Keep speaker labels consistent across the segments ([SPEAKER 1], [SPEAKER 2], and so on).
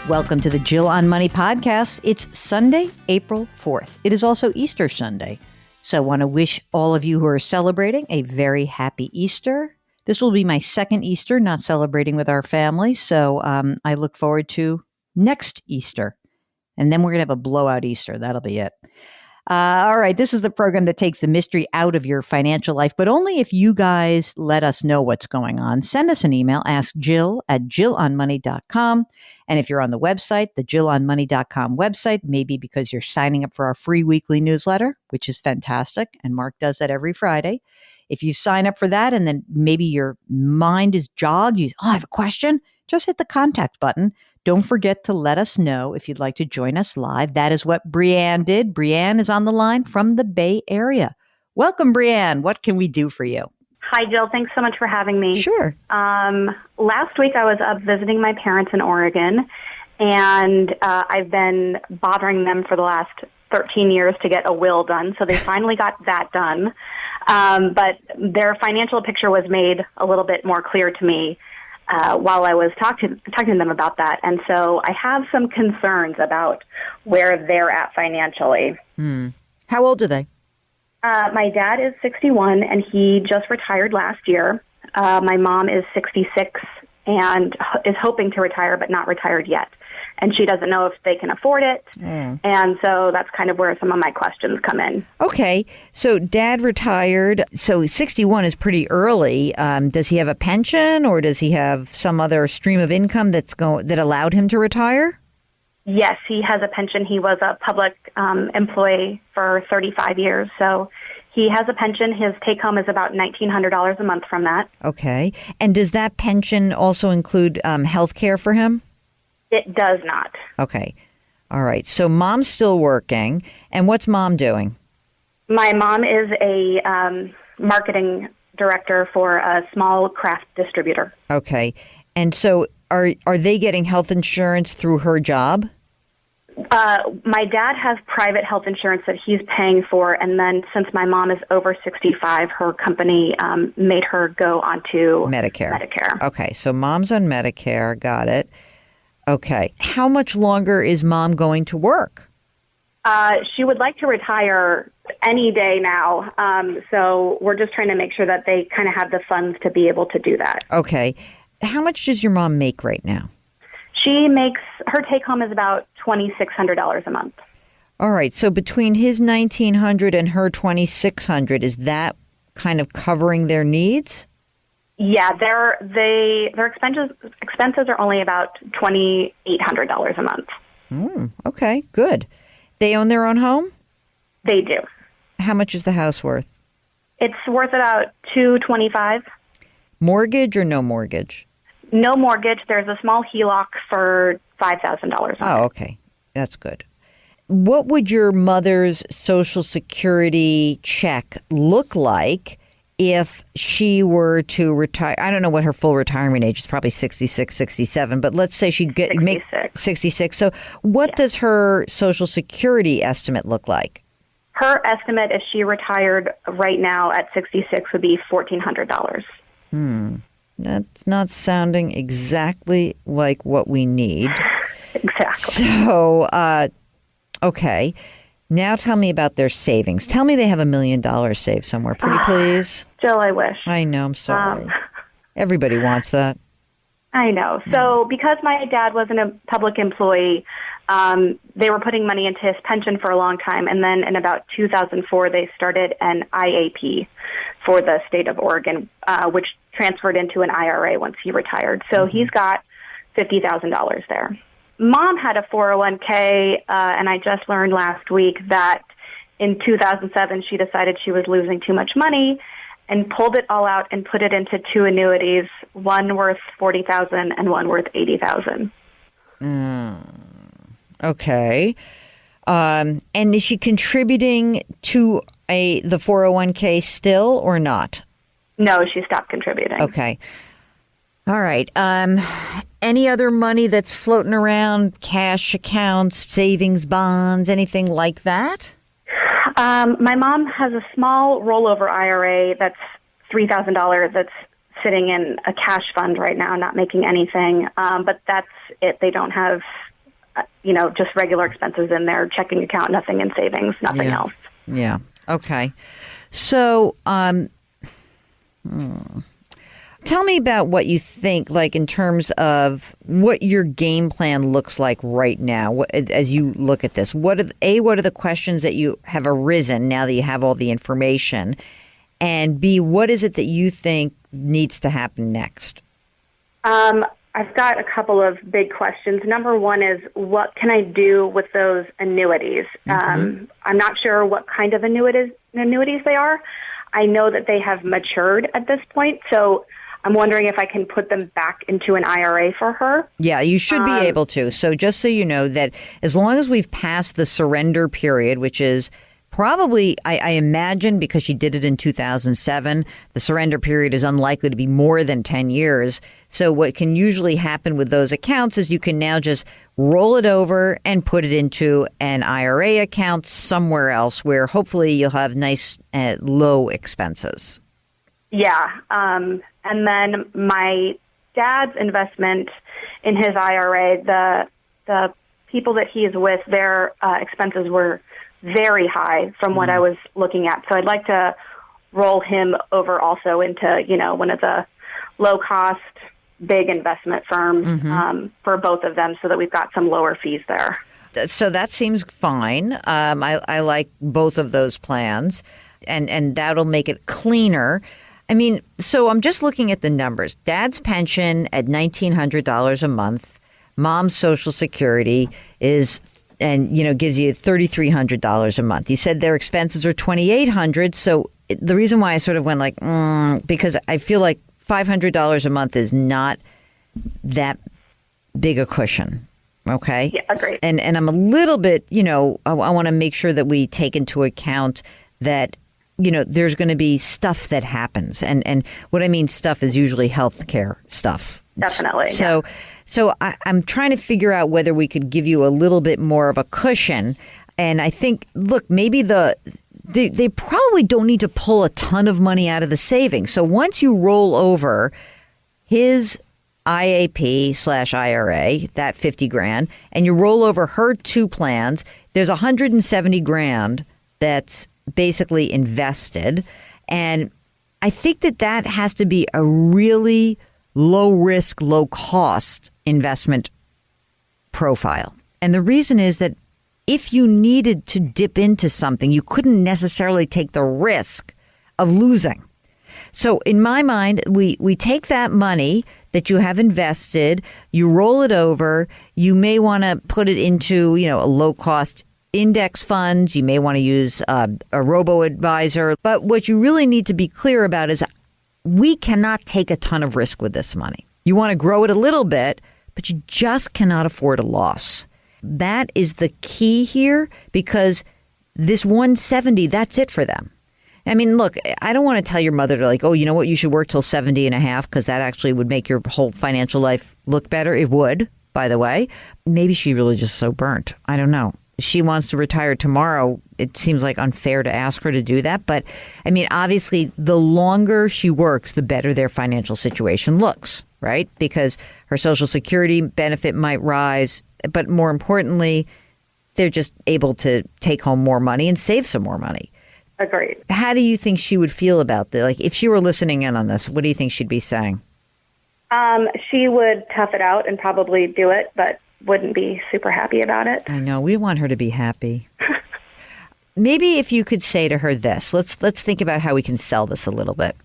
[SPEAKER 1] Welcome to the Jill on Money podcast. It's Sunday, April 4th. It is also Easter Sunday. So I want to wish all of you who are celebrating a very happy Easter. This will be my second Easter not celebrating with our family. So I look forward to next Easter. And then we're going to have a blowout Easter. That'll be it. All right. This is the program that takes the mystery out of your financial life, but only if you guys let us know what's going on. Send us an email, ask Jill at jillonmoney.com. And if you're on the website, the jillonmoney.com website, maybe because you're signing up for our free weekly newsletter, which is fantastic. And Mark does that every Friday. If you sign up for that and then maybe your mind is jogged, I have a question, just hit the contact button. Don't forget to let us know if you'd like to join us live. That is what Brianne did. Brianne is on the line from the Bay Area. Welcome, Brianne. What can we do for you?
[SPEAKER 2] Hi, Jill. Thanks so much for having me.
[SPEAKER 1] Sure.
[SPEAKER 2] Last week I was up visiting my parents in Oregon, and I've been bothering them for the last 13 years to get a will done, so they finally got that done. But their financial picture was made a little bit more clear to me while I was talking to them about that. And so I have some concerns about where they're at financially.
[SPEAKER 1] How old are they?
[SPEAKER 2] My dad is 61, and he just retired last year. My mom is 66 and is hoping to retire, but not retired yet. And she doesn't know if they can afford it. And so that's kind of where some of my questions come in.
[SPEAKER 1] Okay. So dad retired. So 61 is pretty early. Does he have a pension or does he have some other stream of income that allowed him to retire?
[SPEAKER 2] Yes, he has a pension. He was a public employee for 35 years. So he has a pension. His take home is about $1,900 a month from that.
[SPEAKER 1] Okay. And does that pension also include health care for him?
[SPEAKER 2] It does not.
[SPEAKER 1] Okay. All right. So mom's still working. And what's mom doing?
[SPEAKER 2] My mom is a marketing director for a small craft distributor.
[SPEAKER 1] Okay. And so are they getting health insurance through her job?
[SPEAKER 2] My dad has private health insurance that he's paying for. And then since my mom is over 65, her company made her go onto Medicare.
[SPEAKER 1] Okay. So mom's on Medicare. Got it. Okay. How much longer is mom going to work?
[SPEAKER 2] She would like to retire any day now. So we're just trying to make sure that they kind of have the funds to be able to do that.
[SPEAKER 1] Okay. How much does your mom make right now?
[SPEAKER 2] Her take home is about $2,600 a month.
[SPEAKER 1] All right. So between his $1,900 and her $2,600, is that kind of covering their needs?
[SPEAKER 2] Yeah, their expenses are only about $2,800 a month.
[SPEAKER 1] Okay, good. They own their own home?
[SPEAKER 2] They do.
[SPEAKER 1] How much is the house worth?
[SPEAKER 2] It's worth about $225,000.
[SPEAKER 1] Mortgage or no mortgage?
[SPEAKER 2] No mortgage. There's a small HELOC for $5,000.
[SPEAKER 1] Oh, okay. That's good. What would your mother's Social Security check look like if she were to retire? I don't know what her full retirement age is, probably 66, 67, but let's say she'd make 66. So what does her Social Security estimate look like?
[SPEAKER 2] Her estimate, if she retired right now at 66, would be $1,400.
[SPEAKER 1] That's not sounding exactly like what we need.
[SPEAKER 2] Exactly.
[SPEAKER 1] So, okay. Now tell me about their savings. Tell me they have $1 million saved somewhere. Pretty please.
[SPEAKER 2] Jill, I wish.
[SPEAKER 1] I know. I'm sorry. Everybody wants that.
[SPEAKER 2] I know. So because my dad wasn't a public employee, they were putting money into his pension for a long time. And then in about 2004, they started an IAP for the state of Oregon, which transferred into an IRA once he retired. So he's got $50,000 there. Mom had a 401k, and I just learned last week that in 2007 she decided she was losing too much money and pulled it all out and put it into two annuities, one worth $40,000 and one worth $80,000.
[SPEAKER 1] Okay. And is she contributing to the 401k still or not?
[SPEAKER 2] No, she stopped contributing.
[SPEAKER 1] Okay. All right. Any other money that's floating around, cash accounts, savings bonds, anything like that?
[SPEAKER 2] My mom has a small rollover IRA that's $3,000 that's sitting in a cash fund right now, not making anything. But that's it. They don't have just regular expenses in their checking account, nothing in savings, nothing else.
[SPEAKER 1] Yeah. Okay. So, tell me about what you think, like in terms of what your game plan looks like right now as you look at this. What are the questions that you have arisen now that you have all the information? And B, what is it that you think needs to happen next?
[SPEAKER 2] I've got a couple of big questions. Number one is, what can I do with those annuities? I'm not sure what kind of annuities they are. I know that they have matured at this point, so I'm wondering if I can put them back into an IRA for her.
[SPEAKER 1] Yeah, you should be able to. So just so you know that as long as we've passed the surrender period, which is probably, I imagine, because she did it in 2007, the surrender period is unlikely to be more than 10 years. So what can usually happen with those accounts is you can now just roll it over and put it into an IRA account somewhere else where hopefully you'll have nice low expenses.
[SPEAKER 2] Yeah. And then my dad's investment in his IRA, the people that he is with, their expenses were very high from what I was looking at. So I'd like to roll him over also into, one of the low-cost, big investment firms for both of them so that we've got some lower fees there.
[SPEAKER 1] So that seems fine. I like both of those plans, and that'll make it cleaner. I mean, so I'm just looking at the numbers. Dad's pension at $1,900 a month. Mom's Social Security is gives you $3,300 a month. You said their expenses are $2,800. So the reason why I sort of went like, because I feel like $500 a month is not that big a cushion. Okay.
[SPEAKER 2] Yeah, agreed.
[SPEAKER 1] And I'm a little bit, I want to make sure that we take into account that, there's going to be stuff that happens. And what I mean stuff is usually healthcare stuff.
[SPEAKER 2] Definitely.
[SPEAKER 1] So I'm trying to figure out whether we could give you a little bit more of a cushion. And I think, look, maybe they probably don't need to pull a ton of money out of the savings. So once you roll over his IAP/IRA, that 50 grand, and you roll over her two plans, there's 170 grand that's basically invested. And I think that has to be a really low risk, low cost investment profile. And the reason is that if you needed to dip into something, you couldn't necessarily take the risk of losing. So in my mind, we take that money that you have invested, you roll it over, you may want to put it into, a low cost index funds. You may want to use a robo-advisor. But what you really need to be clear about is we cannot take a ton of risk with this money. You want to grow it a little bit, but you just cannot afford a loss. That is the key here, because this 170, that's it for them. I mean, look, I don't want to tell your mother to like, oh, you know what, you should work till 70 and a half, because that actually would make your whole financial life look better. It would, by the way. Maybe she really just so burnt. I don't know. She wants to retire tomorrow. It seems like unfair to ask her to do that. But I mean, obviously, the longer she works, the better their financial situation looks, right? Because her Social Security benefit might rise. But more importantly, they're just able to take home more money and save some more money.
[SPEAKER 2] Agreed.
[SPEAKER 1] How do you think she would feel about that? Like, if she were listening in on this, what do you think she'd be saying?
[SPEAKER 2] She would tough it out and probably do it, but wouldn't be super happy about it.
[SPEAKER 1] I know. We want her to be happy. Maybe if you could say to her this, let's think about how we can sell this a little bit.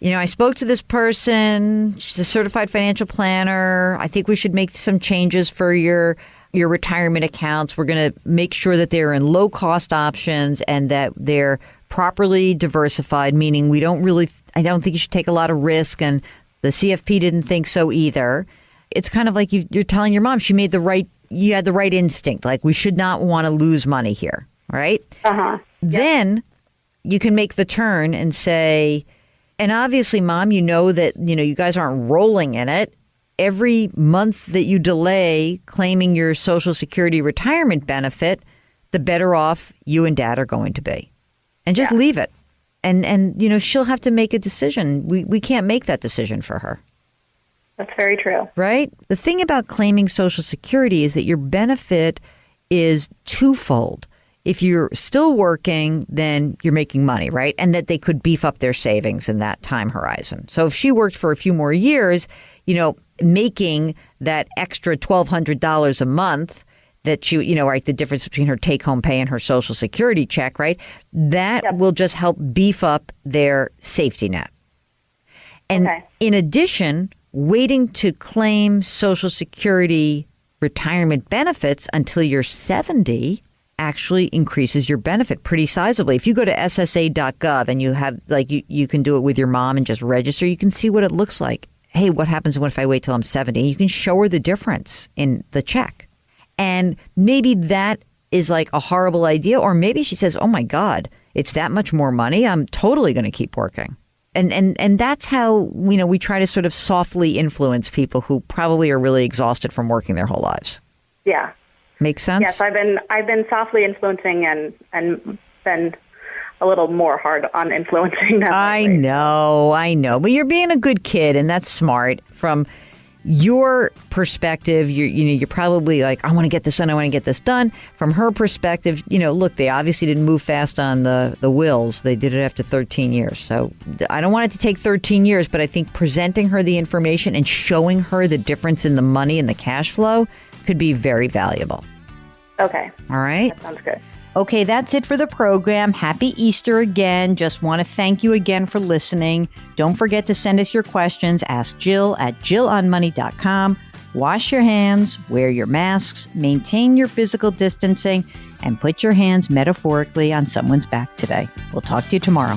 [SPEAKER 1] I spoke to this person. She's a certified financial planner. I think we should make some changes for your retirement accounts. We're going to make sure that they're in low cost options and that they're properly diversified, meaning I don't think you should take a lot of risk, and the CFP didn't think so either. It's kind of like you're telling your mom you had the right instinct. Like, we should not want to lose money here, right?
[SPEAKER 2] Uh-huh.
[SPEAKER 1] Then you can make the turn and say, and obviously, Mom, that, you guys aren't rolling in it. Every month that you delay claiming your Social Security retirement benefit, the better off you and Dad are going to be. And just leave it. And she'll have to make a decision. We can't make that decision for her.
[SPEAKER 2] That's very true.
[SPEAKER 1] Right? The thing about claiming Social Security is that your benefit is twofold. If you're still working, then you're making money, right? And that they could beef up their savings in that time horizon. So if she worked for a few more years, making that extra $1,200 a month that she, right, the difference between her take-home pay and her Social Security check, right, that will just help beef up their safety net. And in addition, waiting to claim Social Security retirement benefits until you're 70 actually increases your benefit pretty sizably. If you go to SSA.gov and you have, you can do it with your mom and just register, you can see what it looks like. Hey, what happens if I wait till I'm 70? You can show her the difference in the check. And maybe that is like a horrible idea. Or maybe she says, oh, my God, it's that much more money. I'm totally going to keep working. And that's how, we try to sort of softly influence people who probably are really exhausted from working their whole lives.
[SPEAKER 2] Yeah.
[SPEAKER 1] Makes sense?
[SPEAKER 2] Yes, I've been softly influencing and been a little more hard on influencing them.
[SPEAKER 1] I know. But you're being a good kid, and that's smart. From your perspective, you're probably like, I want to get this done. From her perspective, look, they obviously didn't move fast on the wills. They did it after 13 years. So I don't want it to take 13 years, but I think presenting her the information and showing her the difference in the money and the cash flow could be very valuable.
[SPEAKER 2] Okay.
[SPEAKER 1] All right.
[SPEAKER 2] That sounds good.
[SPEAKER 1] Okay, that's it for the program. Happy Easter again. Just want to thank you again for listening. Don't forget to send us your questions. Ask Jill at jillonmoney.com. Wash your hands, wear your masks, maintain your physical distancing, and put your hands metaphorically on someone's back today. We'll talk to you tomorrow.